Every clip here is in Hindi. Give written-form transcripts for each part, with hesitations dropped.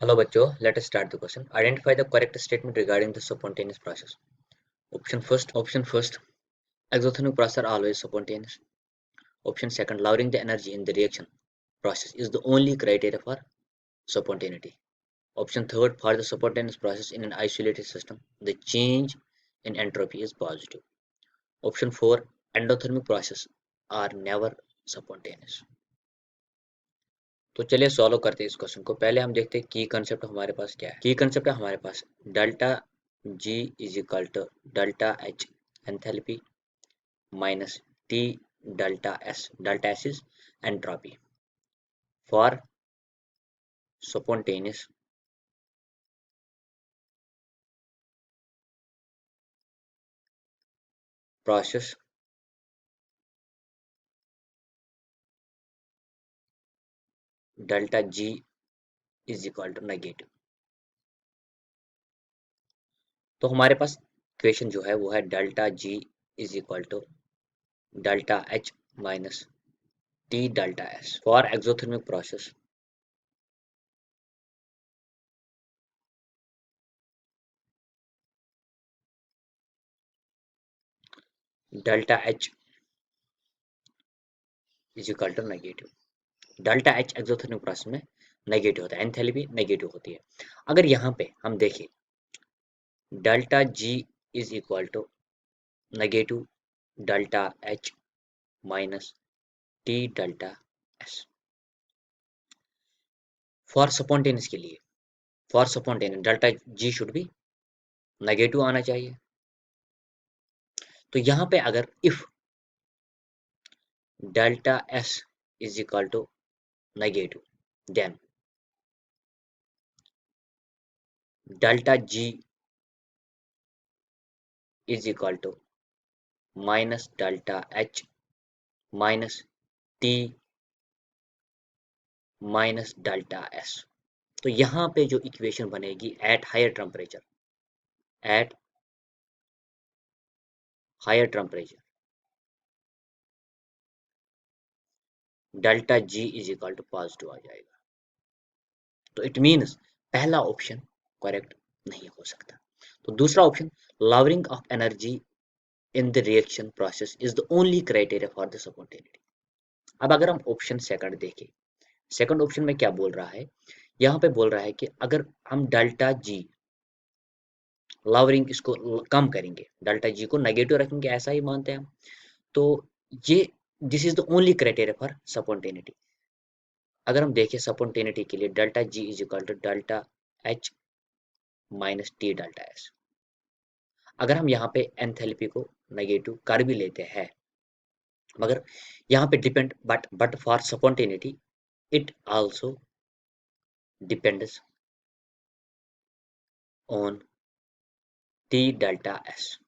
Hello बच्चों, let us start the question. Identify the correct statement regarding the spontaneous process. Option first, exothermic process are always spontaneous. Option second, lowering the energy in the reaction process is the only criteria for spontaneity. Option third, for the spontaneous process in an isolated system, the change in entropy is positive. Option four, endothermic process are never spontaneous. तो चलिए सॉल्व करते हैं इस क्वेश्चन को। पहले हम देखते हैं की कंसेप्ट हमारे पास क्या है। की कंसेप्ट है हमारे पास delta G is equal to delta H enthalpy minus T delta S is entropy for spontaneous process delta G is equal to negative. तो हमारे पास इक्वेशन जो है वो है delta G is equal to delta H minus T delta S for exothermic process delta H is equal to negative. Delta H exothermic process में नेगेटिव होता है, एंथैल्पी नेगेटिव होती है। अगर यहाँ पे हम देखें delta G is equal to negative delta H minus T delta S for spontaneous के लिए, for spontaneous delta G should be negative आना चाहिए। तो यहाँ पे अगर if delta S is equal to negative then delta G is equal to minus delta H minus T minus delta S. तो यहाँ पे जो इक्वेशन बनेगी at higher temperature, at higher temperature delta G is equal to positive आ जाएगा। तो इट मीन्स पहला ऑप्शन करेक्ट नहीं हो सकता। तो दूसरा option lowering of energy in the reaction process is the only criteria for the spontaneity. अब अगर हम ऑप्शन सेकंड देखें, सेकंड ऑप्शन में क्या बोल रहा है, यहाँ पे बोल रहा है कि अगर हम डेल्टा जी लॉवरिंग इसको कम करेंगे, डेल्टा जी को नेगेटिव रखेंगे, ऐसा ही मानते हैं हम। तो ये this is the only criteria for spontaneity. अगर हम देखें स्पॉन्टेनिटी के लिए delta G is equal to delta H minus T delta S. अगर हम यहाँ पे एंथैल्पी को नेगेटिव कर भी लेते हैं, मगर यहाँ पे depend but for spontaneity it also depends on T delta S.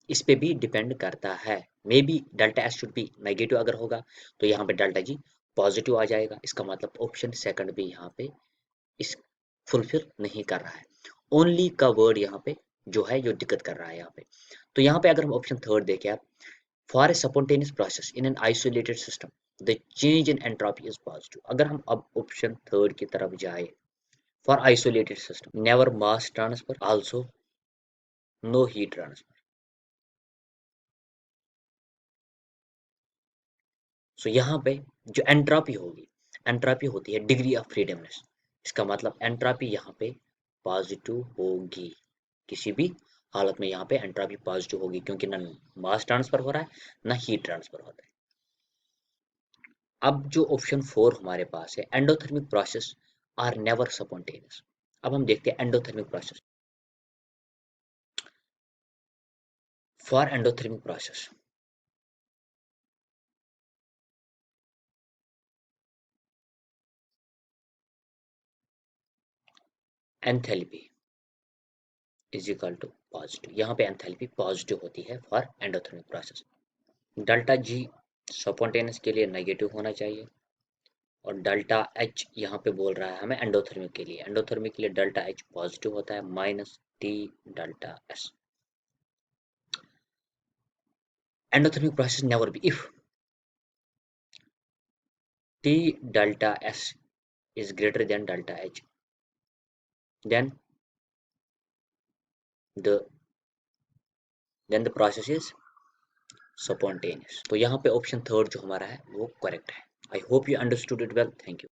इस पे भी डिपेंड करता है। May be delta S should be negative अगर होगा तो यहाँ पे डेल्टा जी पॉजिटिव आ जाएगा। इसका मतलब ऑप्शन सेकंड भी यहाँ पे इस फुलफिल नहीं कर रहा है। ओनली का वर्ड यहाँ पे जो है जो दिक्कत कर रहा है यहाँ पे। तो यहाँ पे अगर हम ऑप्शन थर्ड देखें आप, for a spontaneous process in an isolated system the change in entropy is positive. अगर हम अब ऑप्शन थर्ड की तरफ जाए, for isolated system never mass transfer also no heat transfer. So यहाँ पे जो एंट्रोपी होगी, एंट्रोपी होती है डिग्री ऑफ फ्रीडमनेस। इसका मतलब एंट्रोपी यहाँ पे पॉजिटिव होगी। किसी भी हालत में यहाँ पे एंट्रोपी पॉजिटिव होगी, क्योंकि ना मास ट्रांसफर हो रहा है ना हीट ट्रांसफर होता है। अब जो ऑप्शन फोर हमारे पास है, endothermic process are never spontaneous. अब हम देखते हैं endothermic process. For endothermic process enthalpy is equal to positive. यहाँ पे एंथैल्पी पॉजिटिव होती है for endothermic process. Delta G spontaneous के लिए नेगेटिव होना चाहिए, और डेल्टा एच यहाँ पे बोल रहा है हमें एंडोथर्मिक के लिए, एंडोथर्मिक के लिए डेल्टा एच पॉजिटिव होता है minus T delta S. Endothermic process never be if T delta S is greater than delta H, then the then the process is spontaneous. तो यहाँ पे ऑप्शन थर्ड जो हमारा है वो करेक्ट है. I hope you understood it well. Thank you.